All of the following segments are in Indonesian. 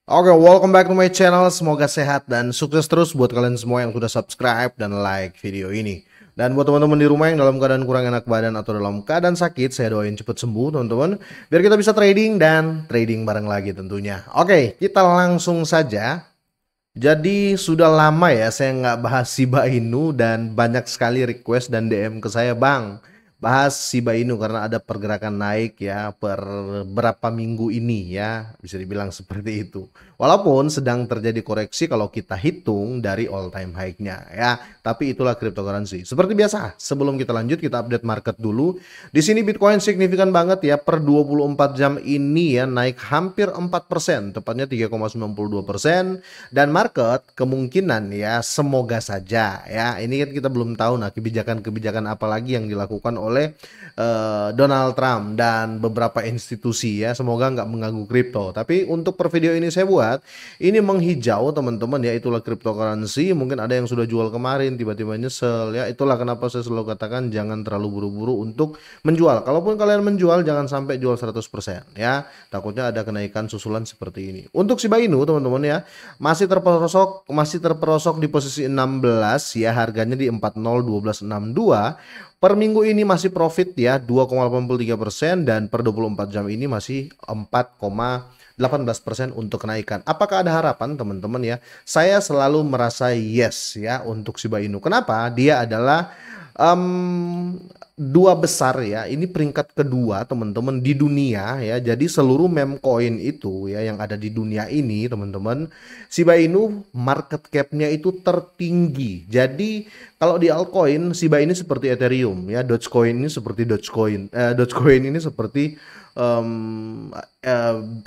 Oke, welcome back to my channel. Semoga sehat dan sukses terus buat kalian semua yang sudah subscribe dan like video ini. Dan buat teman-teman di rumah yang dalam keadaan kurang enak badan atau dalam keadaan sakit, saya doain cepet sembuh teman-teman. Biar kita bisa trading dan trading bareng lagi tentunya. Oke, kita langsung saja. Jadi sudah lama ya saya nggak bahas Shiba Inu dan banyak sekali request dan DM ke saya, Bang. Bahas Shiba Inu karena ada pergerakan naik ya per berapa minggu ini ya, bisa dibilang seperti itu. Walaupun sedang terjadi koreksi kalau kita hitung dari all time high-nya ya, tapi itulah cryptocurrency. Seperti biasa, sebelum kita lanjut kita update market dulu. Di sini Bitcoin signifikan banget ya, per 24 jam ini ya naik hampir 4%, tepatnya 3,92%, dan market kemungkinan ya semoga saja ya, ini kan kita belum tahu nah kebijakan-kebijakan apa lagi yang dilakukan oleh Donald Trump dan beberapa institusi ya, semoga nggak mengganggu kripto. Tapi untuk per video ini saya buat ini menghijau teman-teman ya, itulah cryptocurrency. Mungkin ada yang sudah jual kemarin tiba-tiba nyesel ya, itulah kenapa saya selalu katakan jangan terlalu buru-buru untuk menjual. Kalaupun kalian menjual jangan sampai jual 100% ya, takutnya ada kenaikan susulan seperti ini. Untuk Shiba Inu teman-teman ya, masih terperosok di posisi 16 ya, harganya di 401262. Per minggu ini masih profit ya 2,83%, dan per 24 jam ini masih 4,18% untuk kenaikan. Apakah ada harapan teman-teman ya? Saya selalu merasa yes ya untuk Shiba Inu. Kenapa? Dia adalah dua besar ya, ini peringkat kedua teman-teman di dunia ya. Jadi seluruh meme coin itu ya yang ada di dunia ini teman-teman, Shiba Inu market capnya itu tertinggi. Jadi kalau di altcoin, Shiba ini seperti Ethereum ya, Dogecoin ini seperti Dogecoin ini seperti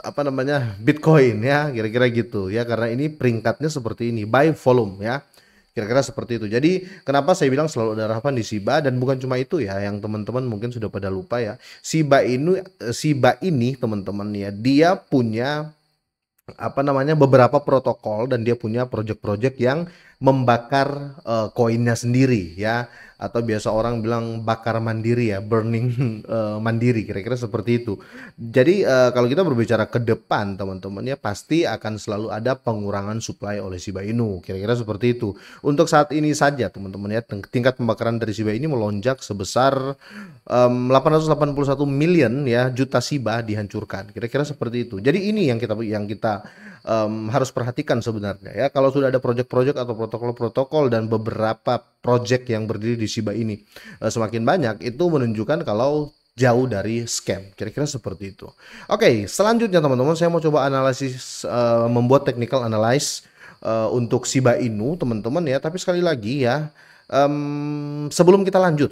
apa namanya, Bitcoin ya, kira-kira gitu ya, karena ini peringkatnya seperti ini by volume ya. Kira-kira seperti itu. Jadi kenapa saya bilang selalu ada harapan di Shiba, dan bukan cuma itu ya, yang teman-teman mungkin sudah pada lupa ya. Shiba ini teman-teman ya, dia punya apa namanya, beberapa protokol, dan dia punya project-project yang membakar koinnya sendiri ya, atau biasa orang bilang bakar mandiri ya, burning mandiri, kira-kira seperti itu. Jadi kalau kita berbicara ke depan teman-teman ya, pasti akan selalu ada pengurangan supply oleh Shiba Inu, kira-kira seperti itu. Untuk saat ini saja teman-teman ya, tingkat pembakaran dari Shiba ini melonjak sebesar 881 million ya, juta Shiba dihancurkan, kira-kira seperti itu. Jadi ini yang kita harus perhatikan sebenarnya ya, kalau sudah ada project-project atau protokol-protokol dan beberapa project yang berdiri di Shiba ini semakin banyak, itu menunjukkan kalau jauh dari scam, kira-kira seperti itu. Oke, selanjutnya teman-teman saya mau coba analisis, membuat technical analysis untuk Shiba Inu teman-teman ya. Tapi sekali lagi ya, sebelum kita lanjut,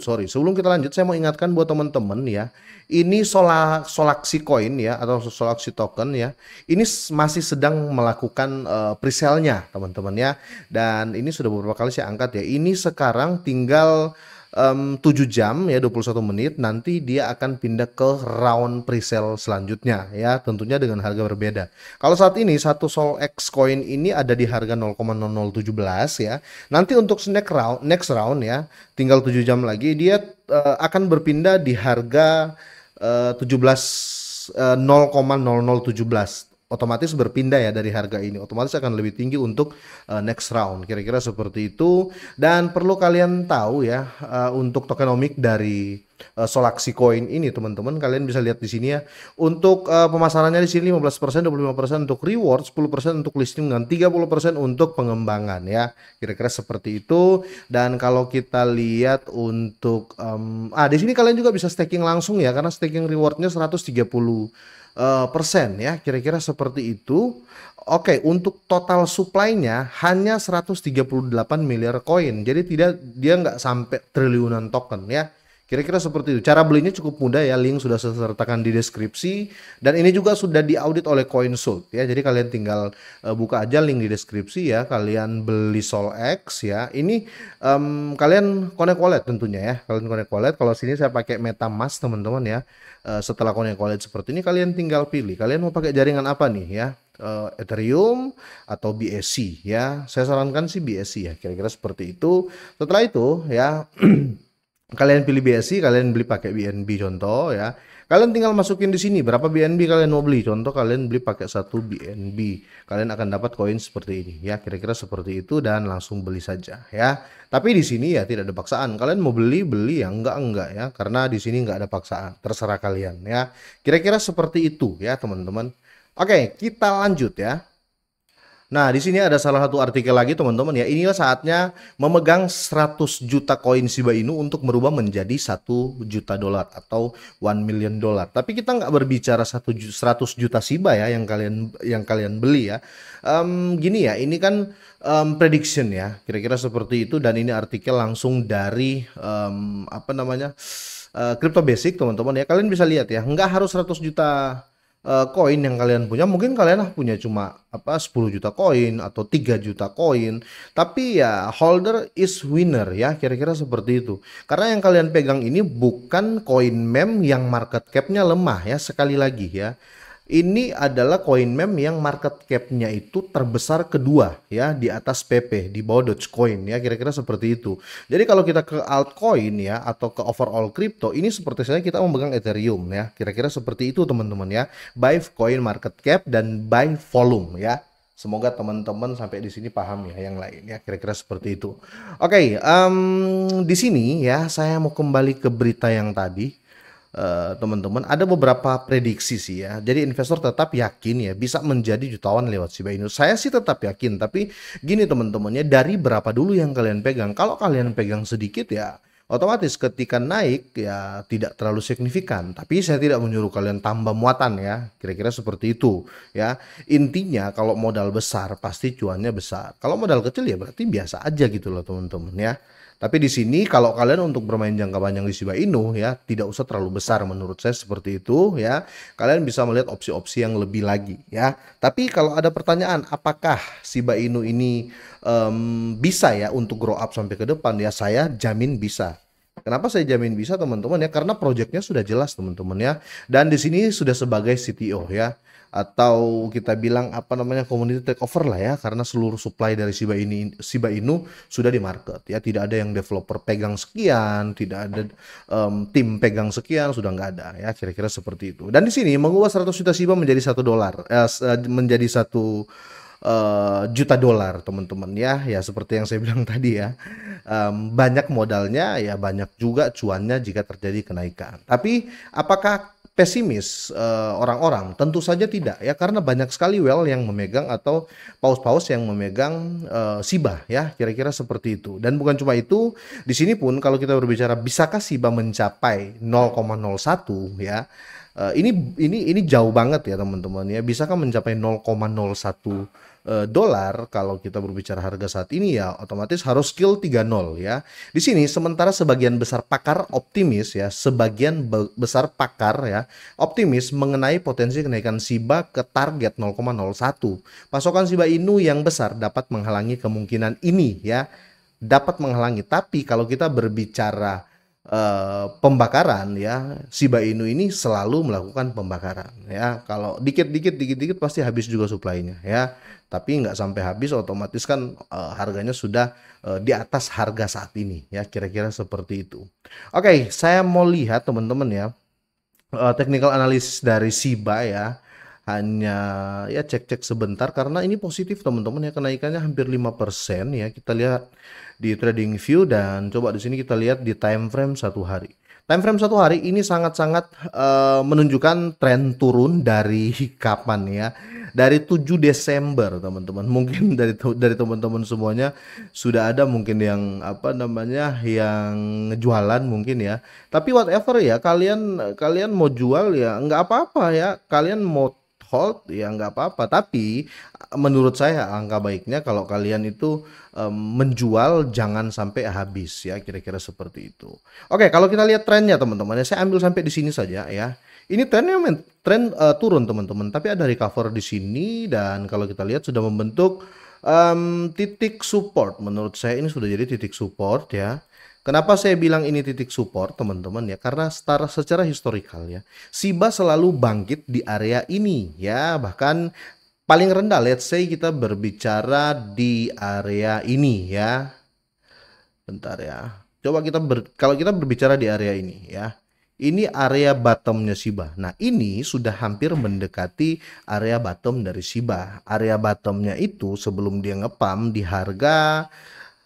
saya mau ingatkan buat teman-teman ya, ini Solaxi coin ya, atau Solaxi token ya, ini masih sedang melakukan presale-nya teman-teman ya, dan ini sudah beberapa kali saya angkat ya. Ini sekarang tinggal 7 jam ya, 21 menit nanti dia akan pindah ke round presale selanjutnya ya, tentunya dengan harga berbeda. Kalau saat ini satu Sol-X coin ini ada di harga 0,0017 ya. Nanti untuk next round ya, tinggal 7 jam lagi dia akan berpindah di harga 0,0017, otomatis berpindah ya dari harga ini, otomatis akan lebih tinggi untuk next round, kira-kira seperti itu. Dan perlu kalian tahu ya, untuk tokenomic dari Solaxi coin ini teman-teman, kalian bisa lihat di sini ya, untuk pemasarannya di sini 15%, 25% untuk reward, 10% untuk listing, dan 30% untuk pengembangan ya, kira-kira seperti itu. Dan kalau kita lihat untuk di sini kalian juga bisa staking langsung ya, karena staking rewardnya 130 persen ya, kira-kira seperti itu. Oke, untuk total supply-nya hanya 138 miliar koin, jadi dia nggak sampai triliunan token ya, kira-kira seperti itu. Cara belinya cukup mudah ya, link sudah saya sertakan di deskripsi, dan ini juga sudah diaudit oleh CoinSold ya, jadi kalian tinggal buka aja link di deskripsi ya, kalian beli Sol-X ya. Ini kalian connect wallet tentunya ya, kalian connect wallet. Kalau sini saya pakai MetaMask teman-teman ya. Setelah connect wallet seperti ini, kalian tinggal pilih kalian mau pakai jaringan apa nih ya, Ethereum atau BSC ya. Saya sarankan sih BSC ya, kira-kira seperti itu. Setelah itu ya, kalian pilih BSC, kalian beli pakai BNB contoh ya. Kalian tinggal masukin di sini berapa BNB kalian mau beli. Contoh kalian beli pakai 1 BNB, kalian akan dapat koin seperti ini ya, kira-kira seperti itu, dan langsung beli saja ya. Tapi di sini ya tidak ada paksaan. Kalian mau beli ya, enggak ya, karena di sini enggak ada paksaan. Terserah kalian ya. Kira-kira seperti itu ya, teman-teman. Oke, kita lanjut ya. Nah, di sini ada salah satu artikel lagi, teman-teman ya. Inilah saatnya memegang 100 juta koin Shiba Inu untuk merubah menjadi 1 juta dolar atau 1 million dollar. Tapi kita nggak berbicara 100 juta Shiba ya yang kalian beli ya. Gini ya, ini kan prediction ya. Kira-kira seperti itu, dan ini artikel langsung dari apa namanya? Crypto Basic, teman-teman ya. Kalian bisa lihat ya, nggak harus 100 juta koin yang kalian punya. Mungkin kalian punya cuma 10 juta koin atau 3 juta koin, tapi ya holder is winner ya, kira-kira seperti itu. Karena yang kalian pegang ini bukan koin meme yang market capnya lemah ya, sekali lagi ya. Ini adalah koin meme yang market cap-nya itu terbesar kedua ya, di atas PP, di bawah Dogecoin ya, kira-kira seperti itu. Jadi kalau kita ke altcoin ya, atau ke overall crypto, ini seperti saya kita memegang Ethereum ya, kira-kira seperti itu teman-teman ya. By coin market cap dan by volume ya. Semoga teman-teman sampai di sini paham ya, yang lain ya, kira-kira seperti itu. Oke, di sini ya saya mau kembali ke berita yang tadi. Teman-teman, ada beberapa prediksi sih ya. Jadi investor tetap yakin ya bisa menjadi jutawan lewat Shiba Inu. Saya sih tetap yakin, tapi gini teman-teman ya, dari berapa dulu yang kalian pegang. Kalau kalian pegang sedikit ya, otomatis ketika naik ya tidak terlalu signifikan. Tapi saya tidak menyuruh kalian tambah muatan ya, kira-kira seperti itu ya. Intinya kalau modal besar pasti cuannya besar. Kalau modal kecil ya berarti biasa aja gitu loh teman-teman ya. Tapi di sini kalau kalian untuk bermain jangka panjang di Shiba Inu ya, tidak usah terlalu besar menurut saya seperti itu ya. Kalian bisa melihat opsi-opsi yang lebih lagi ya. Tapi kalau ada pertanyaan apakah Shiba Inu ini bisa ya untuk grow up sampai ke depan, ya saya jamin bisa. Kenapa saya jamin bisa teman-teman ya? Karena proyeknya sudah jelas teman-teman ya. Dan di sini sudah sebagai CTO ya, atau kita bilang apa namanya, community takeover lah ya, karena seluruh supply dari Shiba Inu sudah di market ya. Tidak ada yang developer pegang sekian, tidak ada tim pegang sekian, sudah nggak ada ya, kira-kira seperti itu. Dan di sini mengubah 100 juta Shiba menjadi $1, menjadi 1 juta dolar teman-teman ya seperti yang saya bilang tadi ya. Banyak modalnya ya, banyak juga cuannya jika terjadi kenaikan. Tapi apakah pesimis orang-orang? Tentu saja tidak ya, karena banyak sekali whale yang memegang atau paus-paus yang memegang Shiba ya, kira-kira seperti itu. Dan bukan cuma itu, di sini pun kalau kita berbicara bisakah Shiba mencapai 0,01 ya, ini jauh banget ya teman-teman ya. Bisakah mencapai 0,01 dolar? Kalau kita berbicara harga saat ini ya otomatis harus skill 30 ya. Di sini sementara sebagian besar pakar optimis ya, besar pakar ya optimis mengenai potensi kenaikan Shiba ke target 0,01. Pasokan Shiba Inu yang besar dapat menghalangi kemungkinan ini ya, dapat menghalangi. Tapi kalau kita berbicara pembakaran ya, Shiba Inu ini selalu melakukan pembakaran ya. Kalau dikit-dikit pasti habis juga supply-nya ya. Tapi nggak sampai habis, otomatis kan harganya sudah di atas harga saat ini ya, kira-kira seperti itu. Oke, saya mau lihat teman-teman ya technical analysis dari Shiba ya. Hanya ya cek-cek sebentar karena ini positif teman-teman ya, kenaikannya hampir 5% ya. Kita lihat di trading view, dan coba di sini kita lihat di time frame 1 hari. Time frame 1 hari ini sangat-sangat menunjukkan tren turun dari kapan ya? Dari 7 Desember teman-teman. Mungkin dari teman-teman semuanya sudah ada mungkin yang apa namanya, yang jualan mungkin ya. Tapi whatever ya, kalian mau jual ya nggak apa-apa ya. Kalian mau hold ya nggak apa-apa. Tapi menurut saya angka baiknya kalau kalian itu menjual jangan sampai habis ya, kira-kira seperti itu. Oke, kalau kita lihat trennya teman-teman ya, saya ambil sampai di sini saja ya. Ini trennya turun teman-teman, tapi ada recover di sini, dan kalau kita lihat sudah membentuk titik support. Menurut saya ini sudah jadi titik support ya. Kenapa saya bilang ini titik support teman-teman ya? Karena secara historikal ya, Shiba selalu bangkit di area ini ya, bahkan paling rendah let's say kita berbicara di area ini ya. Bentar ya. Coba kalau kita berbicara di area ini ya. Ini area bottomnya Shiba. Nah, ini sudah hampir mendekati area bottom dari Shiba. Area bottomnya itu sebelum dia ngepam di harga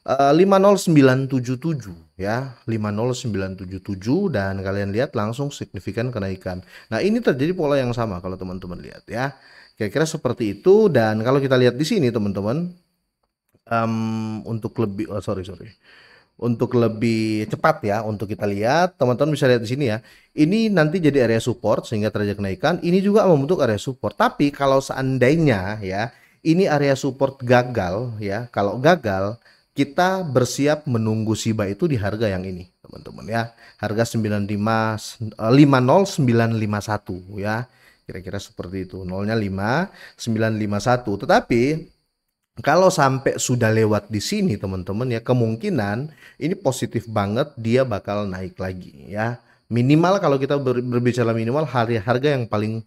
50977 ya, 50977, dan kalian lihat langsung signifikan kenaikan. Nah, ini terjadi pola yang sama kalau teman-teman lihat ya. Kira-kira seperti itu. Dan kalau kita lihat di sini teman-teman, untuk lebih untuk lebih cepat ya, untuk kita lihat, teman-teman bisa lihat di sini ya. Ini nanti jadi area support sehingga terjadi kenaikan. Ini juga membentuk area support. Tapi kalau seandainya ya, ini area support gagal ya. Kalau gagal, kita bersiap menunggu Shiba itu di harga yang ini, teman-teman ya. Harga 50951 ya. Kira-kira seperti itu. Nolnya 5951. Tetapi kalau sampai sudah lewat di sini teman-teman ya, kemungkinan ini positif banget, dia bakal naik lagi ya. Minimal kalau kita berbicara minimal, harga yang paling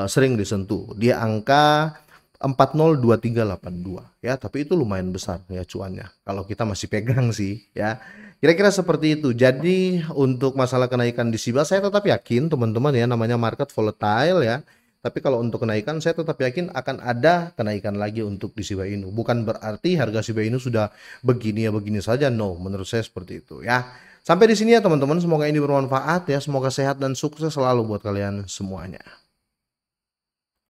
sering disentuh dia angka 402382 ya, tapi itu lumayan besar ya cuannya kalau kita masih pegang sih ya. Kira-kira seperti itu. Jadi untuk masalah kenaikan di Shiba, saya tetap yakin teman-teman ya, namanya market volatile ya. Tapi kalau untuk kenaikan, saya tetap yakin akan ada kenaikan lagi untuk di Shiba Inu. Bukan berarti harga Shiba Inu sudah begini ya begini saja. No, menurut saya seperti itu ya. Sampai di sini ya teman-teman. Semoga ini bermanfaat ya. Semoga sehat dan sukses selalu buat kalian semuanya.